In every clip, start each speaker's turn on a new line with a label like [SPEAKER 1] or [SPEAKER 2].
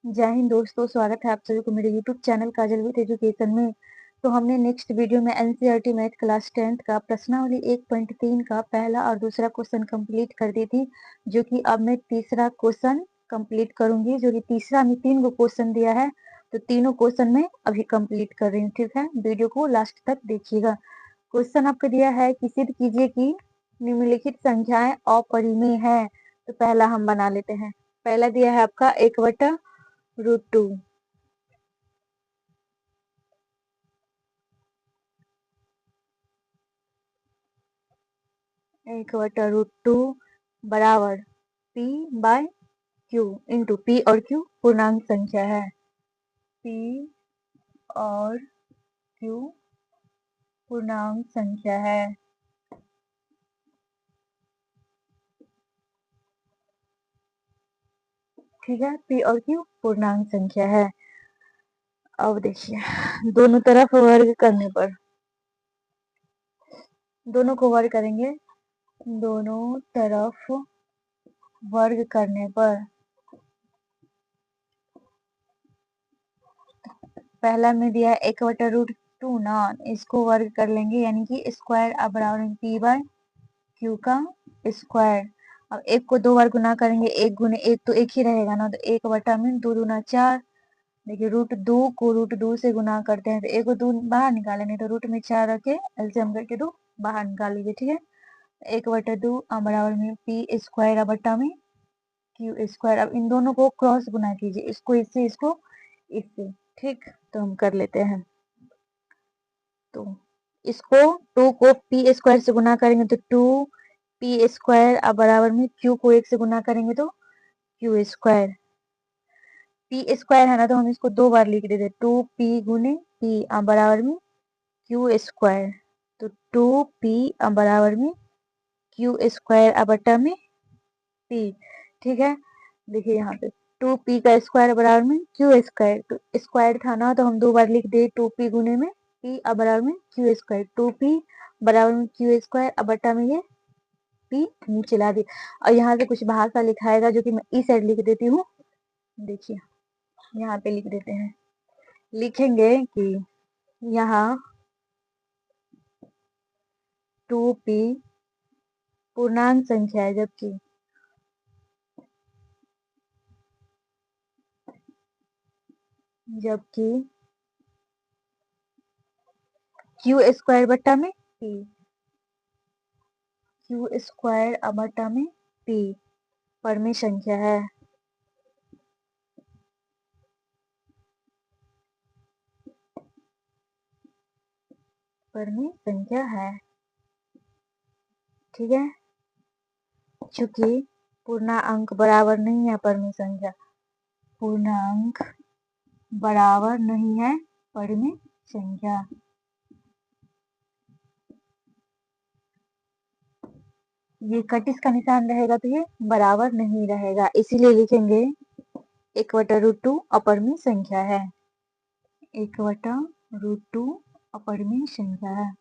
[SPEAKER 1] जय हिंद दोस्तों, स्वागत है आप सभी को मेरे YouTube channel Kajal with education में। तो हमने नेक्स्ट वीडियो में एनसीईआरटी मैथ क्लास 10th का प्रश्नावली 1.3 का पहला और दूसरा क्वेश्चन कंप्लीट कर दी थी, जो कि अब मैं तीसरा क्वेश्चन कंप्लीट करूंगी। जो कि तीसरा में 3 गो क्वेश्चन दिया है, तो तीनों क्वेश्चन में अभी कंप्लीट कर रही हूँ। ठीक है, वीडियो को लास्ट तक देखिएगा। क्वेश्चन आपको दिया है कि सिद्ध कीजिए कि निम्नलिखित संख्याएं अपरिमेय है। तो पहला हम बना लेते हैं। पहला दिया है आपका 1/√2। 1/√2 बराबर P/Q इंटू P और Q पूर्णांक संख्या है। P और Q पूर्णांक संख्या है। ठीक है, P और Q पूर्णांक संख्या है। अब देखिए, दोनों तरफ वर्ग करने पर, दोनों को वर्ग करेंगे, दोनों तरफ वर्ग करने पर पहला में दिया है 1/√2 ना, इसको वर्ग कर लेंगे, यानी कि स्क्वायर बराबर P/Q का स्क्वायर। अब एक को 2 बार गुना करेंगे, एक गुने एक तो एक ही रहेगा ना, तो 1/में 2 दूना 4। देखिए, √2 को √2 से गुना करते हैं, तो एक को 2 बाहर निकालेंगे, तो रूट में 4 रखे एलसीएम करके 2 बाहर निकाल लीजिए। ठीक है, 1/2 बराबर में P² बट्टा में Q²। अब इन दोनों को क्रॉस गुना कीजिए, इसको इससे, इसको इससे। ठीक, तो हम कर लेते हैं। तो इसको 2 को P² से गुना करेंगे तो 2P² बराबर में Q को 1 से गुना करेंगे तो Q²। P² है ना, तो हम इसको 2 बार लिख देते, 2P गुने P बराबर में Q²। तो 2P बराबर में Q² बट्टा में P। ठीक है, देखिए यहाँ पे 2P का स्क्वायर बराबर में Q²। तो स्क्वायर था ना, तो हम 2 बार लिख दे, 2P गुने में P बराबर में Q²। 2P बराबर में Q² बट्टा में ये P नीचे ला दी। और यहाँ से कुछ बाहर सा लिखाएगा, जो कि मैं इस साइड लिख देती हूँ। देखिए, यहाँ पे लिख देते हैं, लिखेंगे कि यहाँ 2P पूर्णांक संख्या है, जबकि Q² बट्टा में P, Q² बट्टा में P परमेय संख्या है। परमेय संख्या है। ठीक है, चूंकि पूर्णांक बराबर नहीं है परमेय संख्या, पूर्णांक बराबर नहीं है परमेय संख्या, ये कटिस का निशान रहेगा तो ये बराबर नहीं रहेगा, इसीलिए लिखेंगे 1/√2 अपरिमेय संख्या है। 1/√2 अपरिमेय संख्या है।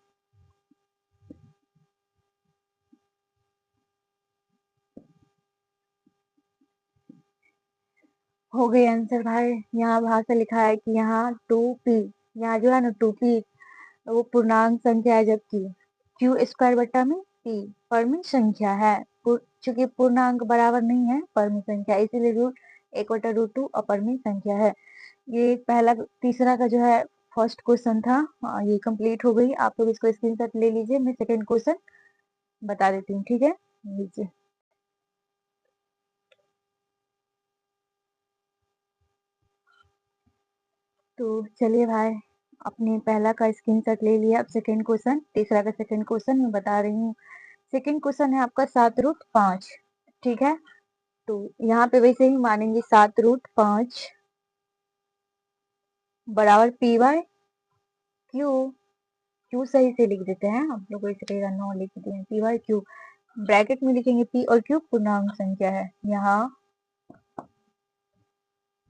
[SPEAKER 1] हो गए आंसर भाई। यहाँ बाहर से लिखा है कि यहाँ 2P, यहाँ जो है ना 2P वो पूर्णांक संख्या है, जबकि Q² बट्टा में P परमेय संख्या है। चूंकि पूर्णांक बराबर नहीं है परमेय संख्या, इसीलिए रूट 1/√2 अपरिमेय संख्या है। ये पहला तीसरा का जो है फर्स्ट क्वेश्चन था, ये कंप्लीट हो गई। आप लोग इसको स्क्रीनशॉट ले लीजिए, मैं सेकेंड क्वेश्चन बता देती हूँ। ठीक है, लीजिए। तो चलिए भाई, अपने पहला का स्क्रीनशॉट ले लिया। अब सेकेंड क्वेश्चन, तीसरा का सेकेंड क्वेश्चन मैं बता रही हूँ। सेकेंड क्वेश्चन है आपका 7√5। ठीक है, तो यहाँ पे वैसे ही मानेंगे 7√5 बराबर P/Q। Q सही से लिख देते हैं, आप लोग इसे कहेगा 9 लिख दिए, P/Q ब्रैकेट में लिखेंगे। P और Q पूर्णांक संख्या है, यहाँ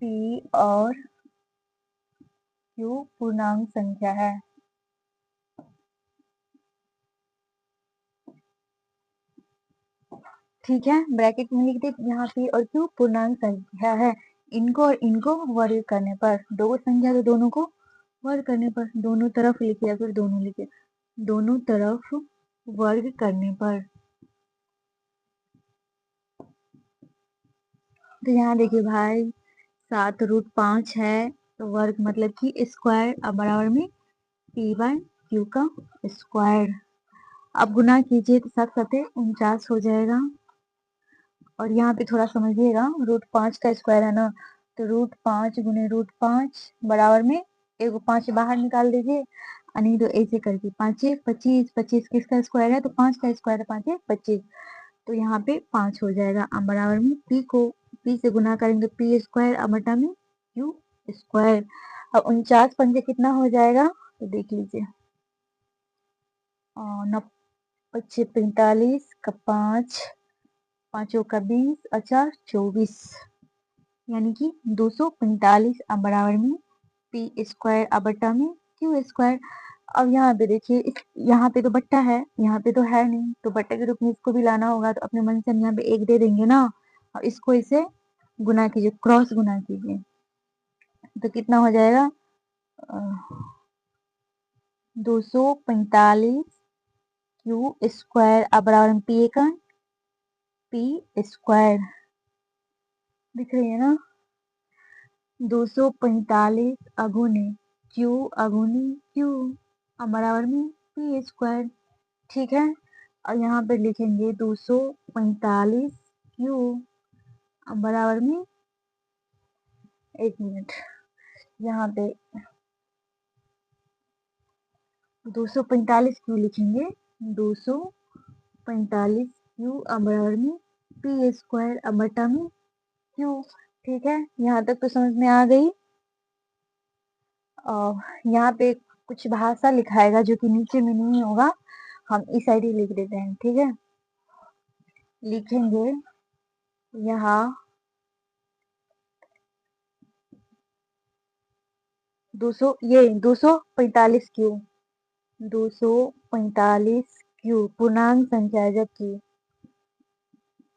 [SPEAKER 1] P और Q पूर्णांक संख्या है। ठीक है, ब्रैकेट में लिख दे, यहाँ P और Q पूर्णांक संख्या है। इनको और इनको वर्ग करने पर, दो संख्या तो दोनों को वर्ग करने पर, दोनों तरफ लिखे या फिर दोनों लिखे, दोनों तरफ वर्ग करने पर। तो यहाँ देखिए भाई 7√5 है, तो वर्ग मतलब कि स्क्वायर, अब बराबर में p/q का स्क्वायर। अब गुना कीजिए तो 7×7 = 49 हो जाएगा। और यहाँ पे थोड़ा समझिएगा, √5 का स्क्वायर है ना, तो √5 गुने √5 बराबर में एक 5 बाहर निकाल दीजिए, नहीं तो ऐसे करके 5 25, 25 किसका स्क्वायर है, तो 5 का स्क्वायर है, 5 25, तो यहाँ पे 5 हो जाएगा। अब बराबर में p को p से गुना करेंगे तो p स्क्वायर, अब बटा में q स्क्वायर। अब 49 पंजे कितना हो जाएगा, तो देख लीजिए, 9 5 45 का 5, 5 का 20, अच्छा 24, यानी कि 245 अब बराबर में p स्क्वायर अब बट्टा में q स्क्वायर। अब यहाँ पे देखिए, यहाँ पे तो बट्टा है, यहाँ पे तो है नहीं, तो बट्टे के रूप में इसको भी लाना होगा, तो अपने मन से हम यहाँ पे 1 दे देंगे ना, और इसको इसे गुना कीजिए, क्रॉस गुना कीजिए, तो कितना हो जाएगा, 245 q स्क्वायर अब बराबर में p का p स्क्वायर, दिख रही है ना, 245 अगुने q अगुने q अब बराबर में p स्क्वायर। ठीक है, और यहाँ पे लिखेंगे 245 q अब बराबर में, एक मिनट, यहाँ पे 245 क्यू लिखेंगे, 245 क्यू अब बराबर में p स्क्वायर अब बटा में q। ठीक है, यहाँ तक तो समझ में आ गई। और यहाँ पे कुछ भाषा लिखाएगा जो कि नीचे में नहीं होगा, हम इस साइड ही लिख देते हैं। ठीक है, लिखेंगे यहाँ 245 क्यू, 245 क्यू पूर्णांक संख्या है, जबकि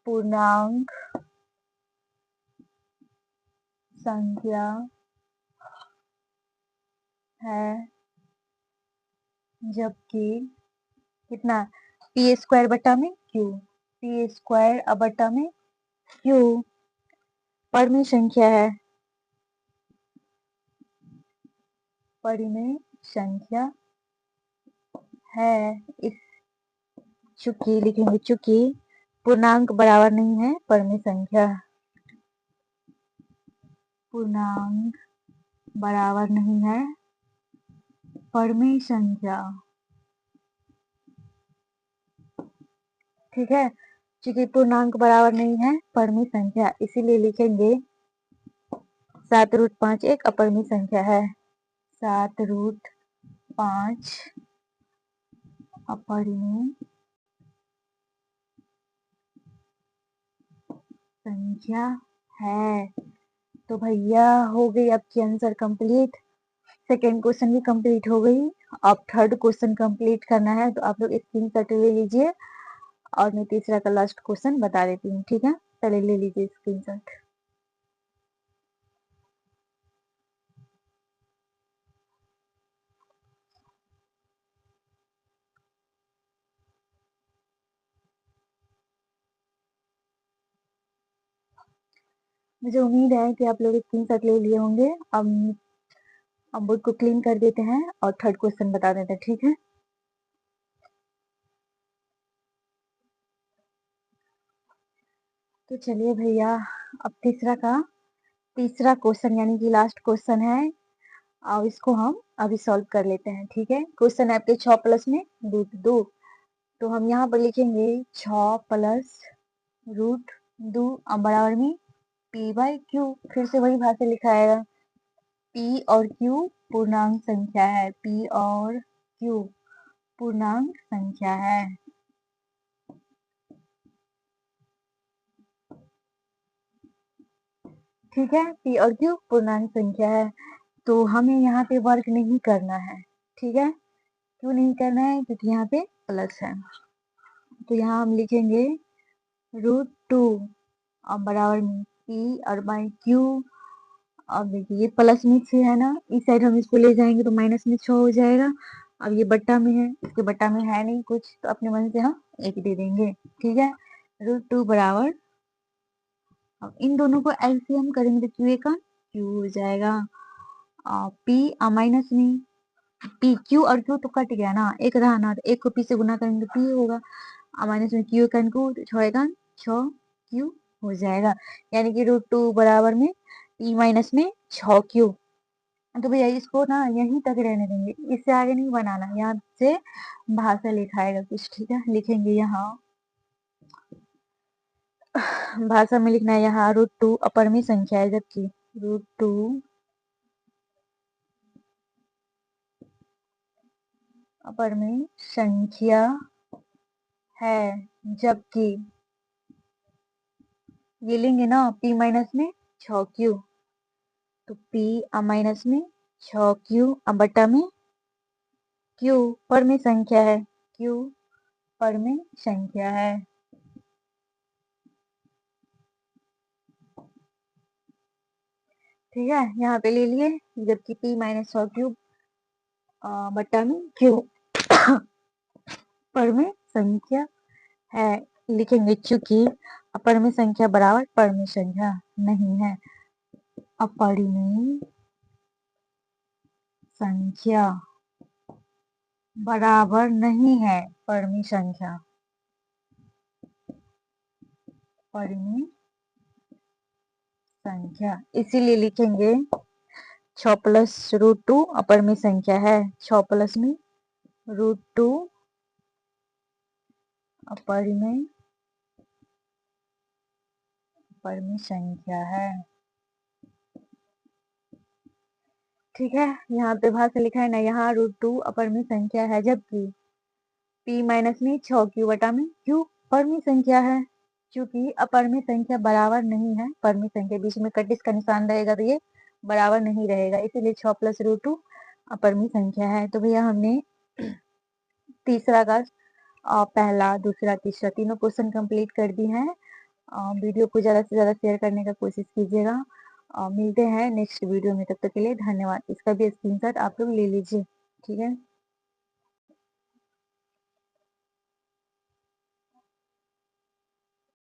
[SPEAKER 1] पूर्णांक संख्या है, जबकि कितना, p स्क्वायर बटा में q, p स्क्वायर अब बटा में q परिमेय संख्या है, परिमेय संख्या है, इस चूंकि लिखेंगे, चूंकि पूर्णांक बराबर नहीं है परिमेय संख्या, पूर्णांक बराबर नहीं है परिमेय संख्या। ठीक है, चूंकि पूर्णांक बराबर नहीं है परिमेय संख्या, इसीलिए लिखेंगे 7√5 एक अपरिमेय संख्या है, 7√5 अपरिमेय संख्या है। तो भैया हो गई आपकी आंसर कंप्लीट, सेकेंड क्वेश्चन भी कंप्लीट हो गई। अब थर्ड क्वेश्चन कंप्लीट करना है, तो आप लोग स्क्रीनशॉट ले लीजिए, और मैं तीसरा का लास्ट क्वेश्चन बता देती हूँ। ठीक है, पहले ले लीजिए स्क्रीनशॉट। मुझे उम्मीद है कि आप लोग स्क्रीनशॉट ले लिए होंगे। अब बोर्ड को क्लीन कर देते हैं और थर्ड क्वेश्चन बता देते हैं। ठीक है, तो चलिए भैया, अब तीसरा क्वेश्चन यानी कि लास्ट क्वेश्चन है, और इसको हम अभी सॉल्व कर लेते हैं। ठीक है, क्वेश्चन है आपके 6 प्लस में रूट 2, तो हम यहाँ पर लिखेंगे 6 प्लस रूट 2 अब बराबर में p/q, फिर से वही भाषा लिखाएगा, p और q पूर्णांक संख्या है, p और q पूर्णांक संख्या है। ठीक है, p और q पूर्णांक संख्या है, तो हमें यहाँ पे वर्ग नहीं करना है। ठीक है, क्यों नहीं करना है, क्योंकि यहाँ पे प्लस है, तो यहाँ हम लिखेंगे √2 अब बराबर में p और बाई q अब देखिए ये प्लस में 6 है ना, इस साइड हम इसको ले जाएंगे तो माइनस में 6 हो जाएगा। अब ये बट्टा में है, इसके बट्टा में है नहीं कुछ, तो अपने मन से हम 1 दे देंगे। ठीक है, √2 बराबर, अब इन दोनों को एलसीएम करेंगे तो क्यू का क्यू हो जाएगा। पी माइनस में पी, क्यू और क्यू तो कट गया ना, एक रहा ना, तो एक को पी से गुना करेंगे तो पी होगा। माइनस में क्यू का को 6 का 6 क्यू हो जाएगा। यानी कि √2 बराबर में पी माइनस में 6 क्यू। तो भैया इसको ना यहीं तक रहने देंगे, इससे आगे नहीं बनाना, यहाँ से भाषा लिखाएगा कुछ। ठीक है, लिखेंगे यहाँ भाषा में लिखना है, यहाँ √2 अपर में संख्या है, जबकि √2 अपर में संख्या है, जबकि ये लेंगे ना p माइनस में 6 क्यू, तो p माइनस में 6 क्यू बटा में q पर में संख्या है, q पर में संख्या है। ठीक है, यहाँ पे ले लिए, जबकि p माइनस 6 क्यू बटा में q पर में संख्या है, लिखेंगे चूंकि अपर में संख्या बराबर पर में संख्या नहीं है। अपरिमेय संख्या बराबर नहीं है परिमेय संख्या, परिमेय संख्या, इसीलिए लिखेंगे 6 प्लस √2 अपर में संख्या है, 6 प्लस में √2 अपरिमेय परिमेय संख्या है। ठीक है, यहाँ पे भाग से लिखा है ना, यहाँ √2 अपर में संख्या है, जबकि p माइनस में 6 क्यू बटा में q परमेय संख्या है। क्योंकि अपर में संख्या बराबर नहीं है परमेय संख्या, बीच में कटिस का निशान रहेगा तो ये बराबर नहीं रहेगा, इसीलिए 6 प्लस √2 अपर में संख्या है। तो भैया हमने तीसरा का पहला, दूसरा, तीसरा तीनों क्वेश्चन कंप्लीट कर दिए हैं। वीडियो को ज़्यादा से ज़्यादा शेयर करने का कोशिश कीजिएगा। मिलते हैं नेक्स्ट वीडियो में, तब तक के लिए धन्यवाद। इसका भी स्क्रीनशॉट आप लोग ले लीजिए। ठीक है।